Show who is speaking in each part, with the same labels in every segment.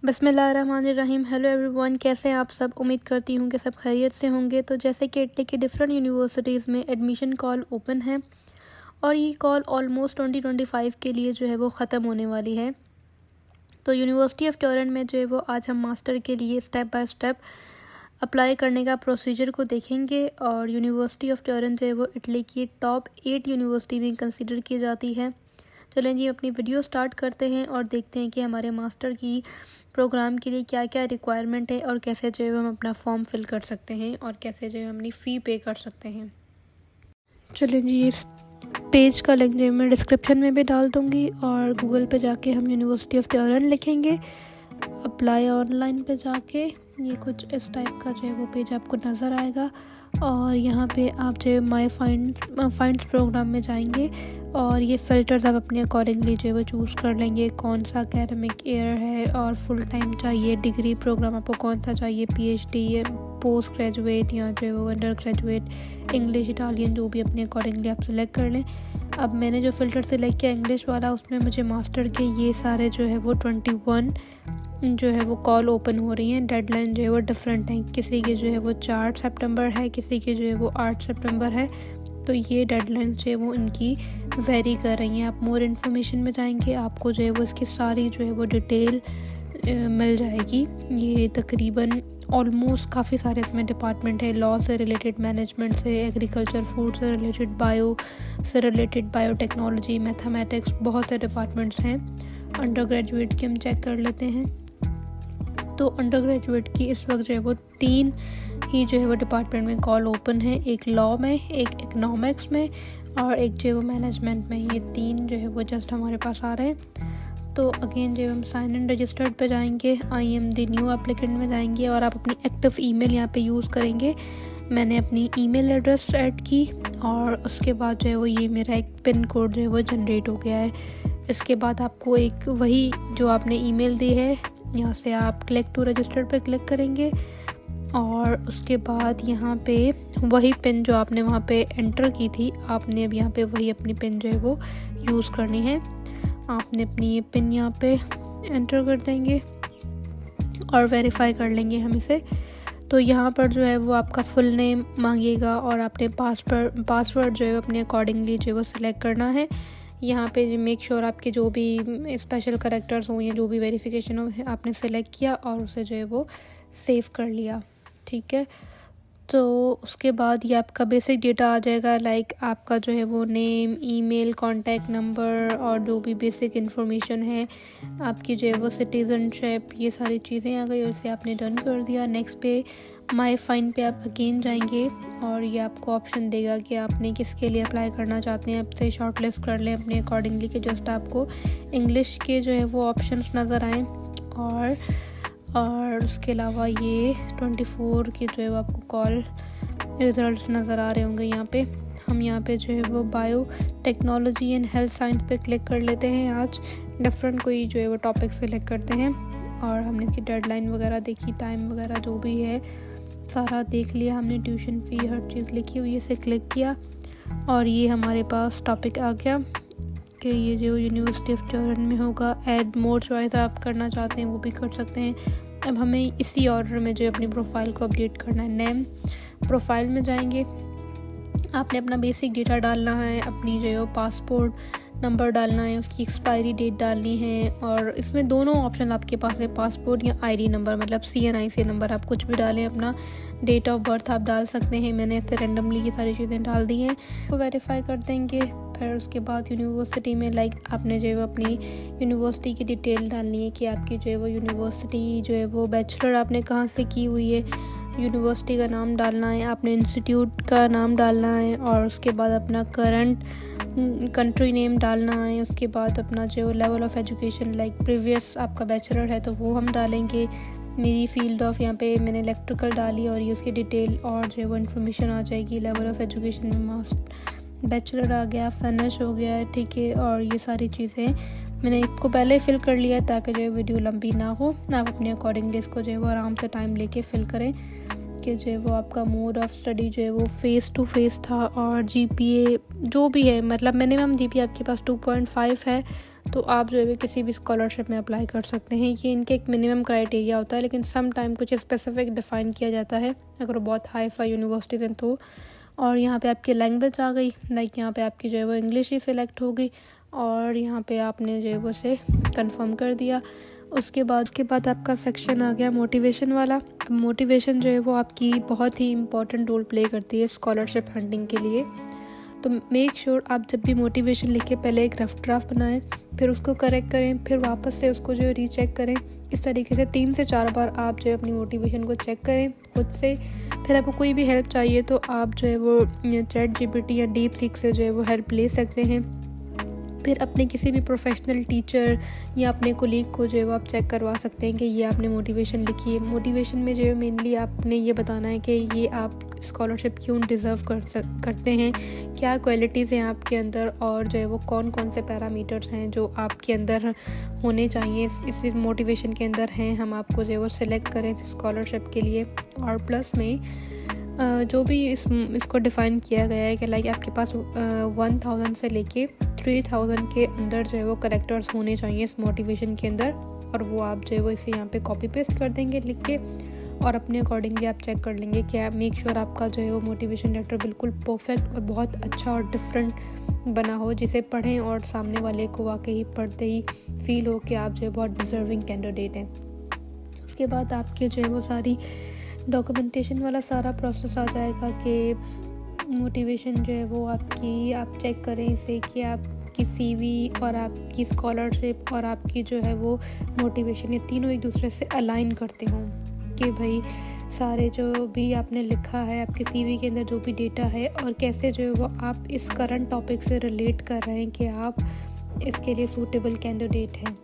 Speaker 1: बिस्मिल्लाहिर्रहमानिर्रहीम। Hello everyone, कैसे हैं आप सब। उम्मीद करती हूँ कि सब खैरियत से होंगे। तो जैसे कि इटली की डिफरेंट यूनिवर्सिटीज़ में एडमिशन कॉल ओपन है और ये कॉल ऑलमोस्ट 2025 के लिए जो है वो ख़त्म होने वाली है। तो यूनिवर्सिटी ऑफ टोरंटो में जो है वो आज हम मास्टर के लिए स्टेप बाय स्टेप अप्लाई करने का प्रोसीजर को देखेंगे। और यूनिवर्सिटी ऑफ टोरंटो जो है वो इटली की टॉप 8 यूनिवर्सिटी में कंसिडर की जाती है। चलें जी, अपनी वीडियो स्टार्ट करते हैं और देखते हैं कि हमारे मास्टर की प्रोग्राम के लिए क्या क्या रिक्वायरमेंट है और कैसे जो है हम अपना फॉर्म फिल कर सकते हैं और कैसे जो है हम अपनी फ़ी पे कर सकते हैं। चलें जी, इस पेज का लिंक जो मैं डिस्क्रिप्शन में भी डाल दूँगी और गूगल पे जाके हम यूनिवर्सिटी ऑफ टोरंटो लिखेंगे। अप्लाई ऑनलाइन पे जाके ये कुछ इस टाइप का जो है वो पेज आपको नज़र आएगा और यहाँ पे आप जो है माई फाइंड्स प्रोग्राम में जाएंगे और ये फ़िल्टर्स आप अपने अकॉर्डिंगली जो है वो चूज़ कर लेंगे कौन सा एकेडमिक ईयर है और फुल टाइम चाहिए, डिग्री प्रोग्राम आपको कौन सा चाहिए, पीएचडी, पोस्ट ग्रेजुएट या जो है वो अंडर ग्रेजुएट, इंग्लिश, इटालियन, जो भी अपने अकॉर्डिंगली आप सिलेक्ट कर लें। अब मैंने जो फ़िल्टर सिलेक्ट किया इंग्लिश वाला, उसमें मुझे मास्टर के ये सारे जो है वो 21 जो है वो कॉल ओपन हो रही हैं। डेडलाइन जो है वो डिफरेंट है, किसी की जो है वो 4 सितंबर है, किसी की जो है वो 8 सितंबर है। तो ये डेडलाइन जो है वो इनकी वेरी कर रही हैं। आप मोर इन्फॉर्मेशन में जाएंगे, आपको जो है वो इसकी सारी जो है वो डिटेल मिल जाएगी। ये तकरीबन ऑलमोस्ट काफ़ी सारे इसमें डिपार्टमेंट है, लॉ से रिलेटेड, मैनेजमेंट से, एग्रीकल्चर, फूड से रिलेटेड, बायो से रिलेटेड, बायोटेक्नोलॉजी, मैथमेटिक्स, बहुत से डिपार्टमेंट्स हैं। अंडर ग्रेजुएट की हम चेक कर लेते हैं। तो अंडर ग्रेजुएट की इस वक्त जो है वो 3 ही जो है वो डिपार्टमेंट में कॉल ओपन है, एक लॉ में, एक इकोनॉमिक्स में और एक जो है वो मैनेजमेंट में। ये 3 जो है वो जस्ट हमारे पास आ रहे हैं। तो अगेन जो हम साइन इन रजिस्टर्ड पे जाएंगे, I am the new applicant में जाएंगे और आप अपनी एक्टिव ईमेल यहाँ पे यूज़ करेंगे। मैंने अपनी ईमेल एड्रेस ऐड की और उसके बाद जो है वो ये मेरा एक पिन कोड जो है वो जनरेट हो गया है। इसके बाद आपको एक वही जो आपने ईमेल दी है, यहाँ से आप क्लिक टू रजिस्टर पर क्लिक करेंगे और उसके बाद यहाँ पे वही पिन जो आपने वहाँ पे एंटर की थी, आपने अब यहाँ पे वही अपनी पिन जो है वो यूज़ करनी है। आपने अपनी ये पिन यहाँ पे एंटर कर देंगे और वेरीफाई कर लेंगे हम इसे। तो यहाँ पर जो है वो आपका फुल नेम मांगेगा और आपने पासवर्ड जो है अपने अकॉर्डिंगली जो है वो सिलेक्ट करना है। यहाँ पे मेक श्योर आपके जो भी स्पेशल करैक्टर्स हों या जो भी वेरिफिकेशन हो आपने सेलेक्ट किया और उसे जो है वो सेव कर लिया, ठीक है। तो उसके बाद ये आपका बेसिक डेटा आ जाएगा, लाइक आपका जो है वो नेम, ईमेल, कॉन्टैक्ट नंबर और जो भी बेसिक इन्फॉर्मेशन है, आपकी जो है वो सिटीज़नशिप, ये सारी चीज़ें आ गई और इसे आपने डन कर दिया। नेक्स्ट पे माई फाइंड पे आप अगेन जाएंगे और ये आपको ऑप्शन देगा कि आपने किसके लिए अप्लाई करना चाहते हैं। आपसे शॉर्ट लिस्ट कर लें अपने अकॉर्डिंगली कि जस्ट आपको इंग्लिश के जो है वो ऑप्शंस नज़र आएँ और उसके अलावा ये 24 के जो है वो आपको कॉल रिज़ल्ट्स नज़र आ रहे होंगे। यहाँ पे हम यहाँ पे जो है वो bio technology and health science पे क्लिक कर लेते हैं। आज डिफरेंट कोई जो है वो टॉपिक सेलेक्ट करते हैं और हमने इसकी डेडलाइन वगैरह देखी, टाइम वगैरह जो भी है सारा देख लिया हमने, ट्यूशन फ़ी हर चीज़ लिखी हुई है, इसे क्लिक किया और ये हमारे पास टॉपिक आ गया कि ये जो यूनिवर्सिटी ऑफ टोरंटो में होगा। ऐड मोर चॉइस आप करना चाहते हैं वो भी कर सकते हैं। अब हमें इसी ऑर्डर में जो अपनी प्रोफाइल को अपडेट करना है। नेम, प्रोफाइल में जाएंगे, आपने अपना बेसिक डेटा डालना है, अपनी जो है पासपोर्ट नंबर डालना है, उसकी एक्सपायरी डेट डालनी है और इसमें दोनों ऑप्शन आपके पास है, पासपोर्ट या आईडी नंबर, मतलब CNIC नंबर, आप कुछ भी डालें। अपना डेट ऑफ बर्थ आप डाल सकते हैं, मैंने ऐसे रेंडमली ये सारी चीज़ें डाल दी हैं। तो वेरीफाई कर देंगे। फिर उसके बाद यूनिवर्सिटी में लाइक आपने जो है वो अपनी यूनिवर्सिटी की डिटेल डालनी है कि आपकी जो है वो यूनिवर्सिटी जो है वो बैचलर आपने कहाँ से की हुई है, यूनिवर्सिटी का नाम डालना है, आपने इंस्टीट्यूट का नाम डालना है और उसके बाद अपना करंट कंट्री नेम डालना है। उसके बाद अपना जो level of education, like previous आपका बैचलर है तो वो हम डालेंगे। मेरी फील्ड ऑफ यहाँ पे मैंने इलेक्ट्रिकल डाली और ये उसकी डिटेल और जो है वो इन्फॉर्मेशन आ जाएगी। लेवल ऑफ एजुकेशन में मास्टर बैचलर आ गया, फिनिश हो गया है, ठीक है। और ये सारी चीज़ें मैंने इसको पहले फिल कर लिया है ताकि जो है वीडियो लंबी ना हो। आप अपने अकॉर्डिंगली इसको जो है वो आराम से टाइम लेके फिल करें कि जो है वो आपका मोड ऑफ स्टडी जो है वो फेस टू फेस था और GPA जो भी है, मतलब मिनिमम GPA आपके पास 2.5 है तो आप जो है किसी भी स्कॉलरशिप में अप्लाई कर सकते हैं। ये इनके एक मिनिमम क्राइटेरिया होता है, लेकिन सम टाइम कुछ स्पेसिफिक डिफ़ाइन किया जाता है अगर वो बहुत हाई फाई यूनिवर्सिटीज़ हैं तो। और यहाँ पे आपकी लैंग्वेज आ गई, लाइक यहाँ पे आपकी जो है वो इंग्लिश ही सिलेक्ट होगी, और यहाँ पे आपने जो है वो उसे कंफर्म कर दिया। उसके बाद आपका सेक्शन आ गया मोटिवेशन वाला। अब मोटिवेशन जो है वो आपकी बहुत ही इम्पोर्टेंट रोल प्ले करती है स्कॉलरशिप हंटिंग के लिए। तो मेक श्योर आप जब भी मोटिवेशन लिख के पहले एक रफ ड्राफ्ट बनाएं, फिर उसको करेक्ट करें, फिर वापस से उसको जो है रीचेक करें। इस तरीके से 3 से 4 बार आप जो है अपनी मोटिवेशन को चेक करें खुद से। फिर आपको कोई भी हेल्प चाहिए तो आप जो है वो चैट जीपीटी या डीप सीक से जो है वो हेल्प ले सकते हैं। फिर अपने किसी भी प्रोफेशनल टीचर या अपने कोलीग को जो है वो आप चेक करवा सकते हैं कि ये आपने मोटिवेशन लिखी है। मोटिवेशन में जो है मेनली आपने ये बताना है कि ये आप स्कॉलरशिप क्यों डिज़र्व करते हैं, क्या क्वालिटीज़ हैं आपके अंदर, और जो है वो कौन कौन से पैरामीटर्स हैं जो आपके अंदर होने चाहिए इस मोटिवेशन के अंदर हैं, हम आपको जो है वो सिलेक्ट करें स्कॉलरशिप के लिए। और प्लस में जो भी इसको डिफ़ाइन किया गया है कि लाइक आपके पास 1000 से लेके 3000 के अंदर जो है वो करेक्टर्स होने चाहिए इस मोटिवेशन के अंदर, और वो आप जो है वो इसे यहाँ पे कॉपी पेस्ट कर देंगे लिख के, और अपने अकॉर्डिंगली आप चेक कर लेंगे कि आप मेक श्योर आपका जो है वो मोटिवेशन लेटर बिल्कुल परफेक्ट और बहुत अच्छा और डिफरेंट बना हो, जिसे पढ़ें और सामने वाले को वाकई पढ़ते ही फील हो कि आप जो है बहुत डिज़र्विंग कैंडिडेट हैं। उसके बाद आपके जो है वो सारी डॉक्यूमेंटेशन वाला सारा प्रोसेस आ जाएगा कि मोटिवेशन जो है वो आपकी आप चेक करें इसे कि आपकी सीवी और आपकी स्कॉलरशिप और आपकी जो है वो मोटिवेशन, ये तीनों एक दूसरे से अलाइन करते हों, कि भाई सारे जो भी आपने लिखा है आपके सीवी के अंदर जो भी डेटा है, और कैसे जो है वो आप इस करंट टॉपिक से रिलेट कर रहे हैं कि आप इसके लिए सूटेबल कैंडिडेट हैं।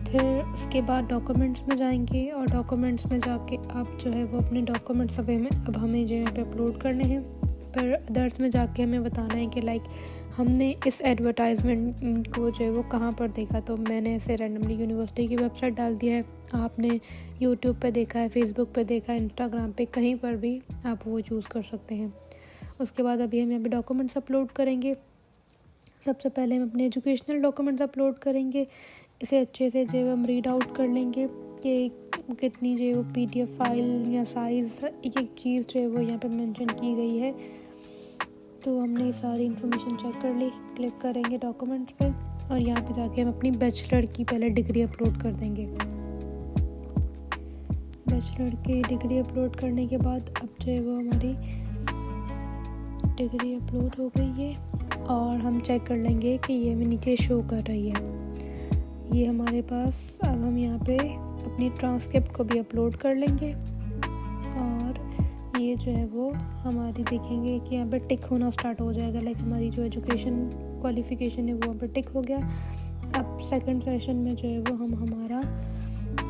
Speaker 1: फिर उसके बाद डॉक्यूमेंट्स में जाएंगे, और डॉक्यूमेंट्स में जाके आप जो है वो अपने डॉक्यूमेंट्स अब हमें जो है अपलोड करने हैं। फिर अदर्स में जाके हमें बताना है कि लाइक हमने इस एडवर्टाइजमेंट को जो है वो कहाँ पर देखा, तो मैंने ऐसे रैंडमली यूनिवर्सिटी की वेबसाइट डाल दिया है, आपने यूट्यूब पे देखा है, फेसबुक पे देखा है, इंस्टाग्राम पे, कहीं पर भी आप वो चूज़ कर सकते हैं। उसके बाद अभी हम यहाँ पे डॉक्यूमेंट्स अपलोड करेंगे। सबसे पहले हम अपने एजुकेशनल डॉक्यूमेंट्स अपलोड करेंगे। इसे अच्छे से जो है हम रीड आउट कर लेंगे कि कितनी जो है वो PDF फाइल या साइज़, एक एक चीज़ जो है वो यहाँ पे मेंशन की गई है। तो हमने सारी इन्फॉर्मेशन चेक कर ली, क्लिक करेंगे डॉक्यूमेंट्स पे, और यहाँ पे जाके हम अपनी बैचलर की पहले डिग्री अपलोड कर देंगे। बैचलर की डिग्री अपलोड करने के बाद अब जो है वो हमारी डिग्री अपलोड हो गई है, और हम चेक कर लेंगे कि ये हमें नीचे शो कर रही है ये हमारे पास। अब हम यहाँ पे अपनी ट्रांसक्रिप्ट को भी अपलोड कर लेंगे, और ये जो है वो हमारी देखेंगे कि यहाँ पे टिक होना स्टार्ट हो जाएगा, लाइक हमारी जो एजुकेशन क्वालिफ़िकेशन है वो यहाँ पे टिक हो गया। अब सेकंड सेशन में जो है वो हम हमारा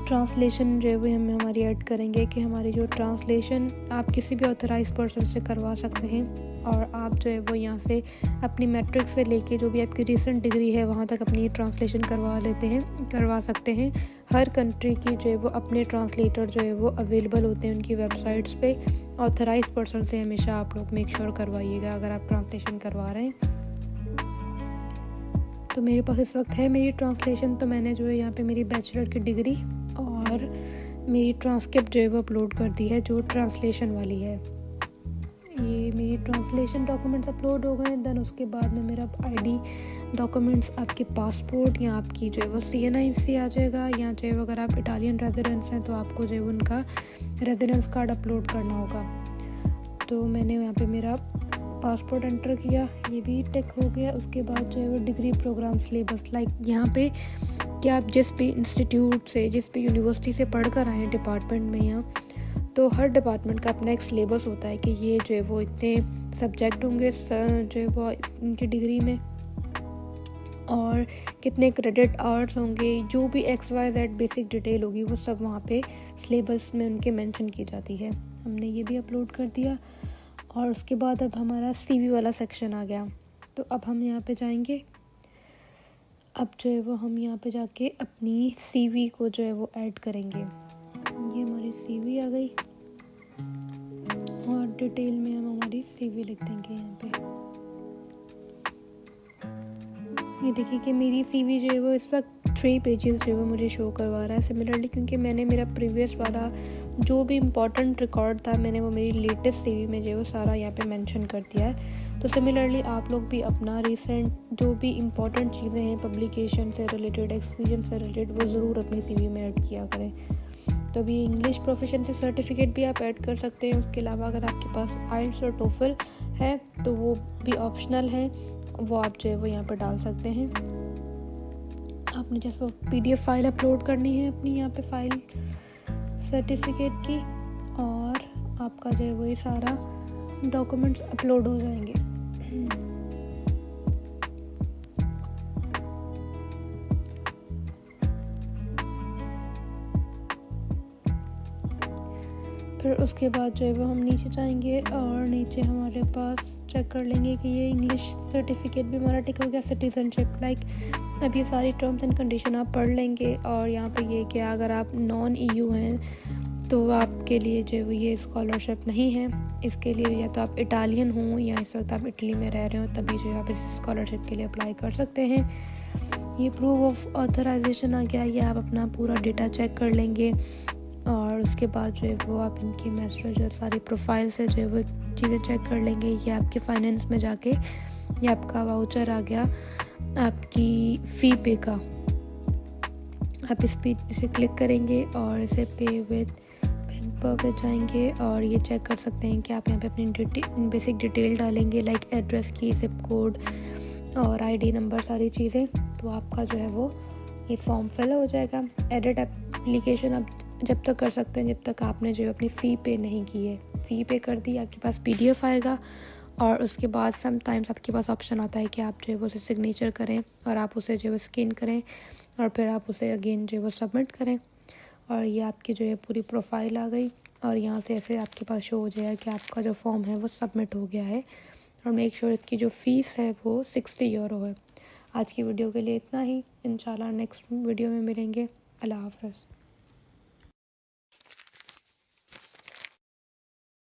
Speaker 1: ट्रांसलेशन जो है वो हम हमारी ऐड करेंगे कि हमारी जो ट्रांसलेशन आप किसी भी ऑथराइज पर्सन से करवा सकते हैं, और आप जो है वो यहाँ से अपनी मैट्रिक से लेके जो भी आपकी रिसेंट डिग्री है वहाँ तक अपनी ट्रांसलेशन करवा सकते हैं। हर कंट्री की जो है वो अपने ट्रांसलेटर जो है वो अवेलेबल होते हैं उनकी वेबसाइट्स पे। ऑथराइज पर्सन से हमेशा आप लोग मेक श्योर करवाइएगा अगर आप ट्रांसलेशन करवा रहे हैं। तो मेरे पास इस वक्त है मेरी ट्रांसलेशन, तो मैंने जो है यहाँ पे मेरी बैचलर की डिग्री और मेरी ट्रांसक्रिप्ट जो है वो अपलोड कर दी है, जो ट्रांसलेशन वाली है। ये मेरी ट्रांसलेशन डॉक्यूमेंट्स अपलोड हो गए। देन उसके बाद में मेरा ID डॉक्यूमेंट्स, आपके पासपोर्ट या आपकी जो है वो CNIC आ जाएगा, या जो है अगर आप इटालियन रेजिडेंट्स हैं तो आपको जो है उनका रेजिडेंस कार्ड अपलोड करना होगा। तो मैंने यहाँ पे मेरा पासपोर्ट एंटर किया, ये भी टिक हो गया। उसके बाद जो है वो डिग्री प्रोग्राम सिलेबस, लाइक यहाँ पे कि आप जिस भी इंस्टीट्यूट से, जिस भी यूनिवर्सिटी से पढ़ कर आए हैं डिपार्टमेंट में, यहाँ तो हर डिपार्टमेंट का अपना एक सिलेबस होता है कि ये जो है वो इतने सब्जेक्ट होंगे जो है वो इनकी डिग्री में, और कितने क्रेडिट आवर्स होंगे, जो भी XYZ बेसिक डिटेल होगी वो सब वहाँ पे सिलेबस में उनके मेंशन की जाती है। हमने ये भी अपलोड कर दिया। और उसके बाद अब हमारा CV वाला सेक्शन आ गया। तो अब हम यहाँ पे जाएंगे। अब जो है वो हम यहाँ पे जाके अपनी CV को जो है वो ऐड करेंगे। ये हमारी CV आ गई, और डिटेल में हम हमारी CV लिख देंगे यहाँ पे। ये देखिए कि मेरी सीवी जो है वो इस वक्त 3 पेजेस जो है वो मुझे शो करवा रहा है सिमिलरली, क्योंकि मैंने मेरा प्रीवियस वाला जो भी इम्पोर्टेंट रिकॉर्ड था मैंने वो मेरी लेटेस्ट सीवी में जो है वो सारा यहाँ पे मेंशन कर दिया है। तो सिमिलरली आप लोग भी अपना रिसेंट जो भी इम्पोर्टेंट चीज़ें हैं पब्लिकेशन से रिलेटेड, एक्सपीरियंस से रिलेटेड, वो ज़रूर अपनी सीवी में ऐड किया करें। तो अभी इंग्लिश प्रोफिशिएंसी सर्टिफिकेट भी आप ऐड कर सकते हैं। उसके अलावा अगर आपके पास आइल्स और टोफल है तो वो भी ऑप्शनल है, वो आप जो है वो यहाँ पर डाल सकते हैं। आपने जैसे PDF फाइल अपलोड करनी है अपनी यहाँ पे फाइल सर्टिफिकेट की, और आपका जो है वो ये सारा डॉक्यूमेंट्स अपलोड हो जाएंगे। फिर उसके बाद जो है वो हम नीचे जाएंगे और नीचे हमारे पास चेक कर लेंगे कि ये इंग्लिश सर्टिफिकेट भी हमारा टिक हो गया, सिटीजनशिप अब ये सारी टर्म्स एंड कंडीशन आप पढ़ लेंगे। और यहाँ पे ये कि अगर आप नॉन EU हैं तो आपके लिए जो है वो ये स्कॉलरशिप नहीं है। इसके लिए या तो आप इटालियन हो या इस वक्त आप इटली में रह रहे हो तभी जो है आप इस स्कॉलरशिप के लिए अप्लाई कर सकते हैं। ये प्रूफ ऑफ ऑथराइजेशन आ गया, ये आप अपना पूरा डेटा चेक कर लेंगे और उसके बाद जो है वो आप इनकी मैसेज और सारी प्रोफाइल से जो है वो चीज़ें चेक कर लेंगे। ये आपके फाइनेंस में जाके ये आपका वाउचर आ गया आपकी फ़ी पे का, आप इसे क्लिक करेंगे और इसे पे विद बैंक पे जाएंगे और ये चेक कर सकते हैं कि आप यहाँ पे अपनी बेसिक डिटेल डालेंगे, लाइक एड्रेस की, ज़िप कोड और ID नंबर, सारी चीज़ें। तो आपका जो है वो ये फॉर्म फिल हो जाएगा। एडिट एप्लीकेशन आप जब तक कर सकते हैं जब तक आपने जो है अपनी फ़ी पे नहीं की है। फ़ी पे कर दी, आपके पास PDF आएगा और उसके बाद समटाइम्स आपके पास ऑप्शन आता है कि आप जो है वो उसे सिग्नेचर करें और आप उसे जो है स्कैन करें और फिर आप उसे अगेन जो है वो सबमिट करें। और ये आपकी जो है पूरी प्रोफाइल आ गई और यहाँ से ऐसे आपके पास शो हो जाएगा कि आपका जो फॉर्म है वो सबमिट हो गया है। और मेक श्योर इसकी जो फ़ीस है वो 60 यूरो है। आज की वीडियो के लिए इतना ही। इंशाल्लाह नेक्स्ट वीडियो में मिलेंगे। अल्लाह हाफ़िज़।